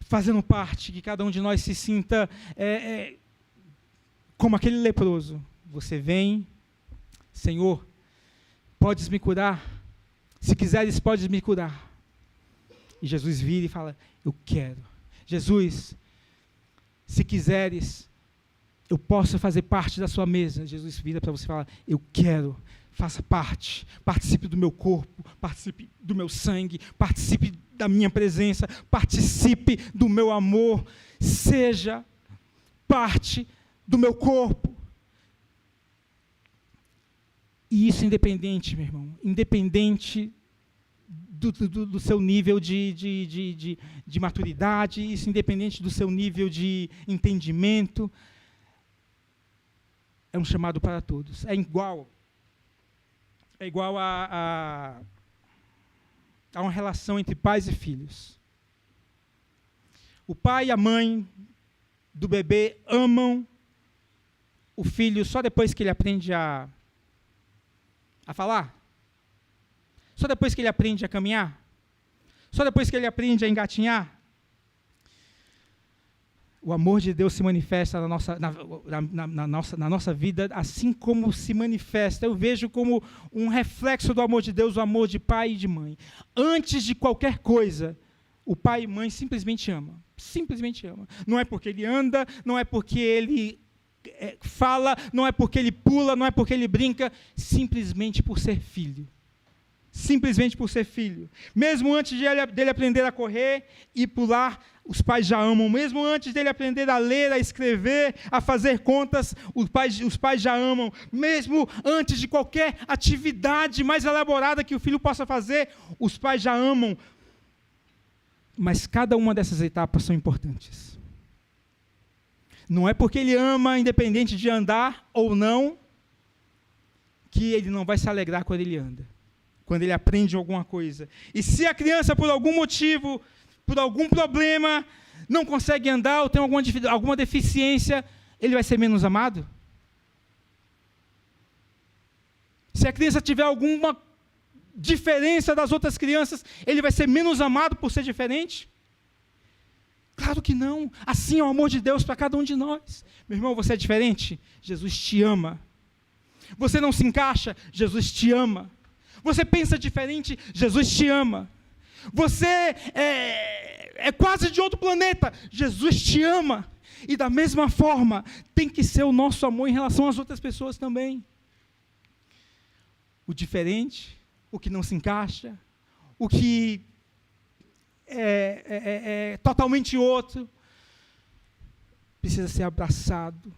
fazendo parte, que cada um de nós se sinta como aquele leproso. Você vem, Senhor, podes me curar? Se quiseres, podes me curar. E Jesus vira e fala, eu quero. Jesus, se quiseres, eu posso fazer parte da sua mesa. Jesus vira para você e fala, eu quero. Faça parte, participe do meu corpo, participe do meu sangue, participe da minha presença, participe do meu amor, seja parte do meu corpo. E isso independente, meu irmão, independente do seu nível de maturidade, isso independente do seu nível de entendimento, é um chamado para todos, é igual a uma relação entre pais e filhos. O pai e a mãe do bebê amam o filho só depois que ele aprende a falar? Só depois que ele aprende a caminhar? Só depois que ele aprende a engatinhar? O amor de Deus se manifesta na nossa vida, assim como se manifesta. Eu vejo como um reflexo do amor de Deus, o amor de pai e de mãe. Antes de qualquer coisa, o pai e mãe simplesmente amam. Simplesmente amam. Não é porque ele anda, não é porque ele fala, não é porque ele pula, não é porque ele brinca, simplesmente por ser filho. Simplesmente por ser filho. Mesmo antes dele aprender a correr e pular, os pais já amam. Mesmo antes dele aprender a ler, a escrever, a fazer contas, os pais já amam. Mesmo antes de qualquer atividade mais elaborada que o filho possa fazer, os pais já amam. Mas cada uma dessas etapas são importantes. Não é porque ele ama, independente de andar ou não, que ele não vai se alegrar quando ele anda, quando ele aprende alguma coisa. E se a criança, por algum motivo, por algum problema, não consegue andar ou tem alguma deficiência, ele vai ser menos amado? Se a criança tiver alguma diferença das outras crianças, ele vai ser menos amado por ser diferente? Claro que não. Assim é o amor de Deus para cada um de nós. Meu irmão, você é diferente? Jesus te ama. Você não se encaixa? Jesus te ama. Você pensa diferente, Jesus te ama. Você é quase de outro planeta, Jesus te ama. E da mesma forma, tem que ser o nosso amor em relação às outras pessoas também. O diferente, o que não se encaixa, o que é totalmente outro, precisa ser abraçado,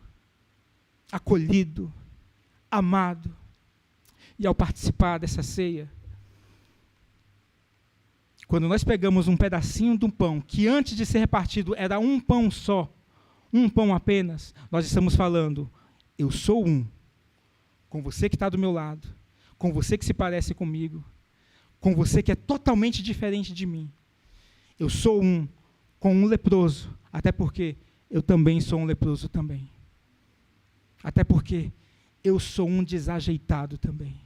acolhido, amado. E ao participar dessa ceia, quando nós pegamos um pedacinho de um pão, que antes de ser repartido era um pão só, um pão apenas, nós estamos falando, eu sou um, com você que está do meu lado, com você que se parece comigo, com você que é totalmente diferente de mim. Eu sou um com um leproso, até porque eu também sou um leproso também. Até porque eu sou um desajeitado também.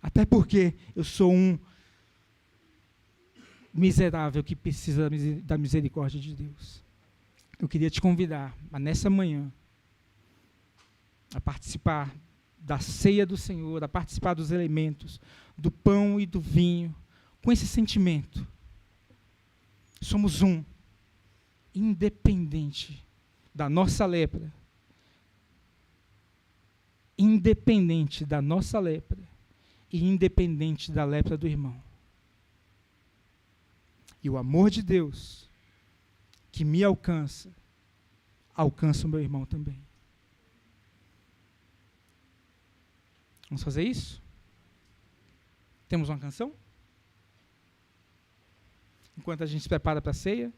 Até porque eu sou um miserável que precisa da misericórdia de Deus. Eu queria te convidar, nessa manhã, a participar da ceia do Senhor, a participar dos elementos, do pão e do vinho, com esse sentimento. Somos um, independente da nossa lepra, independente da nossa lepra e independente da lepra do irmão. E o amor de Deus que me alcança, alcança o meu irmão também. Vamos fazer isso? Temos uma canção? Enquanto a gente se prepara para a ceia.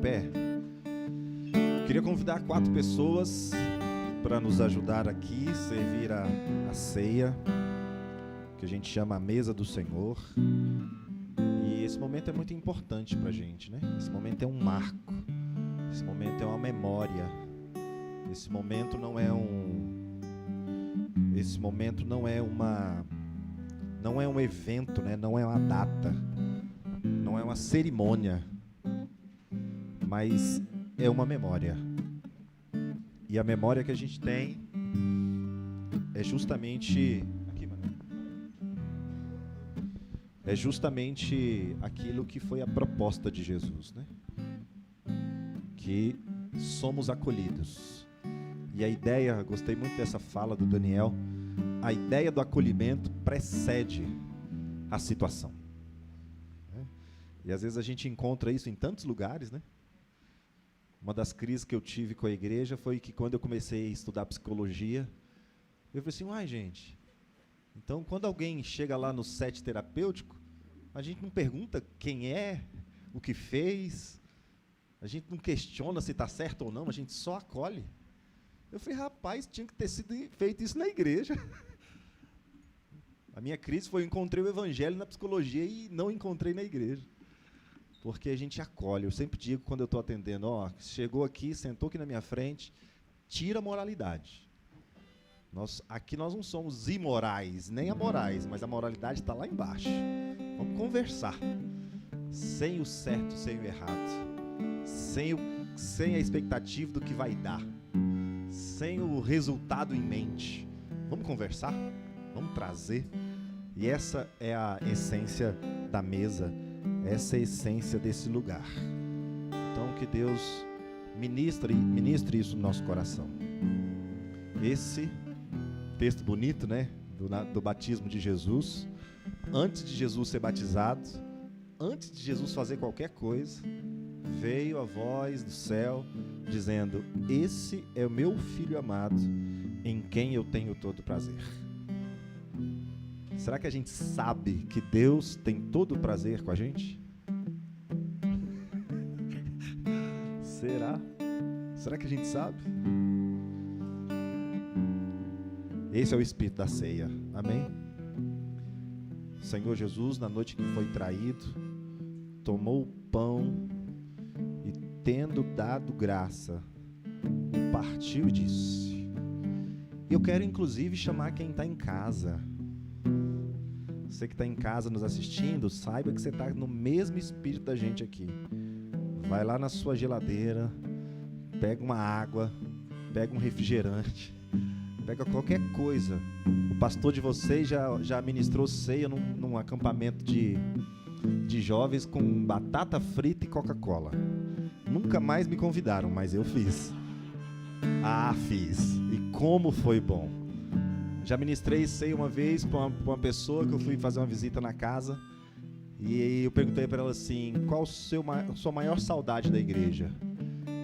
pé. Queria convidar 4 pessoas para nos ajudar aqui, servir a ceia, que a gente chama a mesa do Senhor. E esse momento é muito importante para a gente, né? Esse momento é um marco, esse momento é uma memória, esse momento não é um evento, né? Não é uma data, não é uma cerimônia, mas é uma memória. E a memória que a gente tem é justamente aquilo que foi a proposta de Jesus, né? Que somos acolhidos. E a ideia, gostei muito dessa fala do Daniel, a ideia do acolhimento precede a situação. E às vezes a gente encontra isso em tantos lugares, né? Uma das crises que eu tive com a igreja foi que quando eu comecei a estudar psicologia, eu falei assim, gente, então quando alguém chega lá no set terapêutico, a gente não pergunta quem é, o que fez, a gente não questiona se está certo ou não, a gente só acolhe. Eu falei, rapaz, tinha que ter sido feito isso na igreja. A minha crise foi, eu encontrei o evangelho na psicologia e não encontrei na igreja. Porque a gente acolhe. Eu sempre digo quando eu estou atendendo, chegou aqui, sentou aqui na minha frente, tira a moralidade. Aqui nós não somos imorais, nem amorais, mas a moralidade está lá embaixo. Vamos conversar. Sem o certo, sem o errado. Sem a expectativa do que vai dar. Sem o resultado em mente. Vamos conversar? Vamos trazer. E essa é a essência da mesa. Essa é a essência desse lugar. Então que Deus ministre isso no nosso coração. Esse texto bonito, né, do batismo de Jesus, antes de Jesus ser batizado, antes de Jesus fazer qualquer coisa, veio a voz do céu dizendo: esse é o meu filho amado, em quem eu tenho todo prazer. Será que a gente sabe que Deus tem todo o prazer com a gente? Será? Será que a gente sabe? Esse é o espírito da ceia. Amém? O Senhor Jesus, na noite que foi traído, tomou o pão e, tendo dado graça, o partiu e disse. Eu quero inclusive chamar quem está em casa. Você que está em casa nos assistindo, saiba que você está no mesmo espírito da gente aqui. Vai lá na sua geladeira, pega uma água, pega um refrigerante, pega qualquer coisa. O pastor de vocês já ministrou ceia num acampamento de jovens com batata frita e Coca-Cola. Nunca mais me convidaram, mas eu fiz. Fiz. E como foi bom. Já ministrei ceia uma vez para uma pessoa que eu fui fazer uma visita na casa. E eu perguntei para ela assim, qual a sua maior saudade da igreja?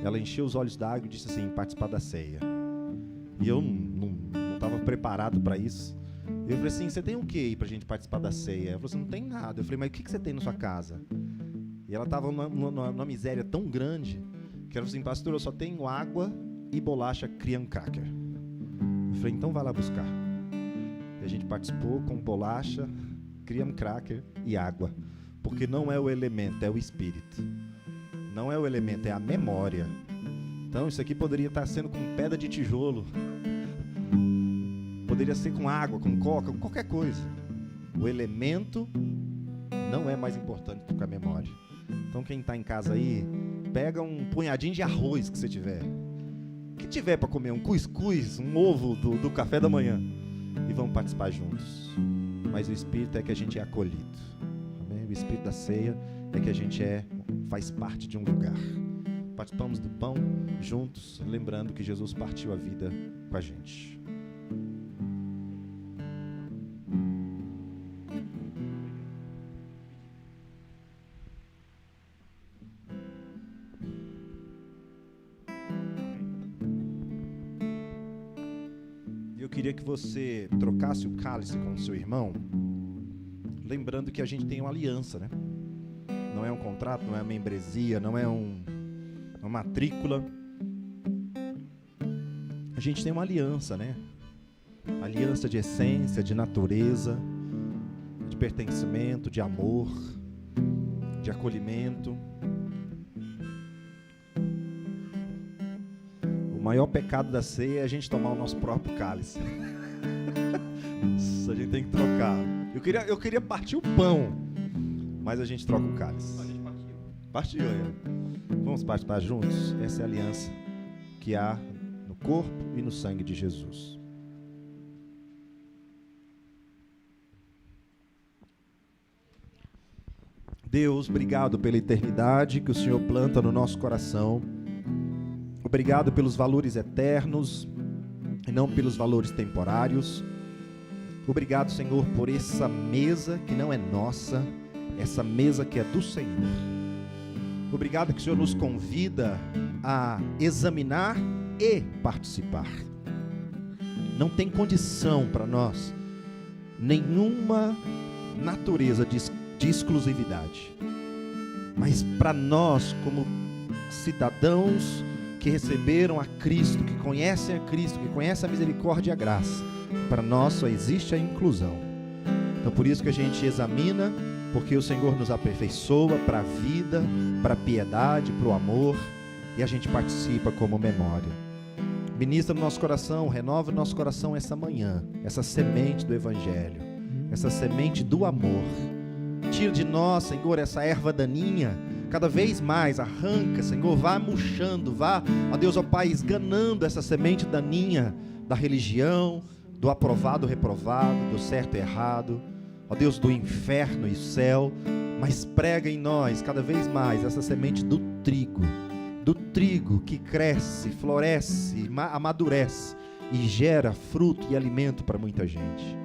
Ela encheu os olhos d'água e disse assim, participar da ceia. E eu não estava preparado para isso. Eu falei assim, você tem o que aí para a gente participar da ceia? Ela falou assim, não tem nada. Eu falei, mas o que você tem na sua casa? E ela estava numa miséria tão grande, que ela falou assim, pastor, eu só tenho água e bolacha Graham Cracker. Eu falei, então vai lá buscar. E a gente participou com bolacha, Graham Cracker e água. Porque não é o elemento, é o espírito. Não é o elemento, é a memória. Então isso aqui poderia estar sendo com pedra de tijolo. Poderia ser com água, com coca, com qualquer coisa. O elemento não é mais importante do que a memória. Então quem está em casa aí, pega um punhadinho de arroz que você tiver. O que tiver para comer, um cuscuz, um ovo do café da manhã. E vamos participar juntos. Mas o Espírito é que a gente é acolhido. Amém? O Espírito da ceia é que a gente faz parte de um lugar. Participamos do pão juntos, lembrando que Jesus partiu a vida com a gente. Eu queria que você trocasse o cálice com o seu irmão, lembrando que a gente tem uma aliança, né? Não é um contrato, não é uma membresia, não é uma matrícula. A gente tem uma aliança, né? Aliança de essência, de natureza, de pertencimento, de amor, de acolhimento. O maior pecado da ceia é a gente tomar o nosso próprio cálice. Isso a gente tem que trocar. Eu queria partir o pão, mas a gente troca o cálice. A gente partiu. Vamos participar juntos? Essa é a aliança que há no corpo e no sangue de Jesus. Deus, obrigado pela eternidade que o Senhor planta no nosso coração. Obrigado pelos valores eternos e não pelos valores temporários. Obrigado, Senhor, por essa mesa que não é nossa, essa mesa que é do Senhor. Obrigado que o Senhor nos convida a examinar e participar. Não tem condição para nós nenhuma natureza de exclusividade. Mas para nós, como cidadãos que receberam a Cristo, que conhecem a Cristo, que conhecem a misericórdia e a graça, para nós só existe a inclusão. Então por isso que a gente examina, porque o Senhor nos aperfeiçoa para a vida, para a piedade, para o amor, e a gente participa como memória. Ministra no nosso coração, renova no nosso coração essa manhã, essa semente do Evangelho, essa semente do amor. Tira de nós, Senhor, essa erva daninha, cada vez mais, arranca, Senhor, vá murchando, vá, ó Deus, ó Pai, esganando essa semente daninha da religião, do aprovado, reprovado, do certo e errado, ó Deus, do inferno e céu, mas prega em nós, cada vez mais, essa semente do trigo que cresce, floresce, amadurece e gera fruto e alimento para muita gente.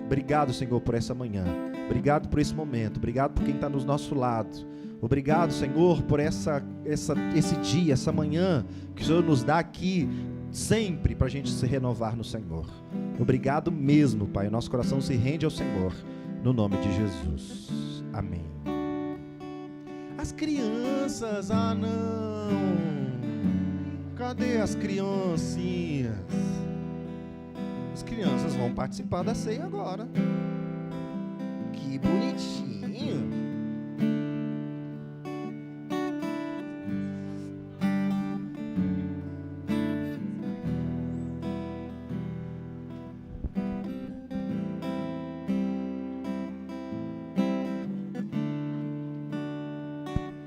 Obrigado, Senhor, por essa manhã. Obrigado por esse momento. Obrigado por quem está no nosso lado. Obrigado, Senhor, por esse dia, essa manhã que o Senhor nos dá aqui sempre para a gente se renovar no Senhor. Obrigado mesmo, Pai. O nosso coração se rende ao Senhor, no nome de Jesus. Amém. As crianças, não. Cadê as criancinhas? As crianças vão participar da ceia agora. Que bonitinho.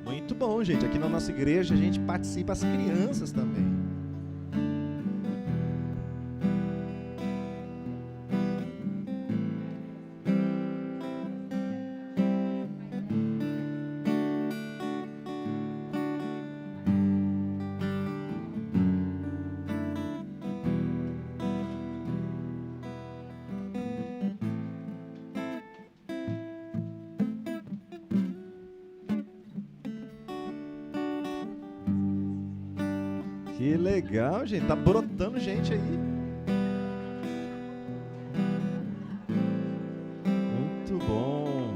Muito bom, gente. Aqui na nossa igreja a gente participa as crianças também. Que legal, gente. Tá brotando gente aí. Muito bom.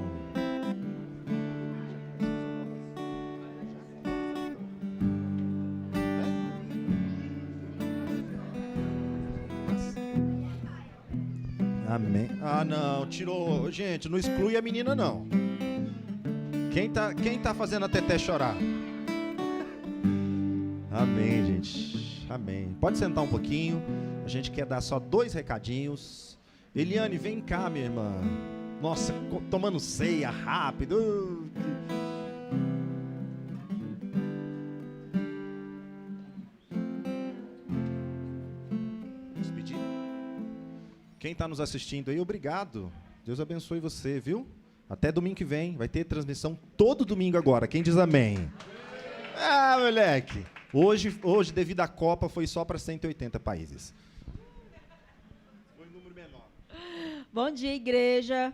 Amém. Ah, não. Tirou. Gente, não exclui a menina, não. Quem tá fazendo a Teté chorar? Amém, gente. Amém. Pode sentar um pouquinho. A gente quer dar só 2 recadinhos. Eliane, vem cá, minha irmã. Nossa, tomando ceia rápido. Despedir. Quem está nos assistindo aí, obrigado. Deus abençoe você, viu? Até domingo que vem. Vai ter transmissão todo domingo agora. Quem diz amém? Ah, moleque. Hoje, devido à Copa, foi só para 180 países. Foi um número menor. Bom dia, igreja.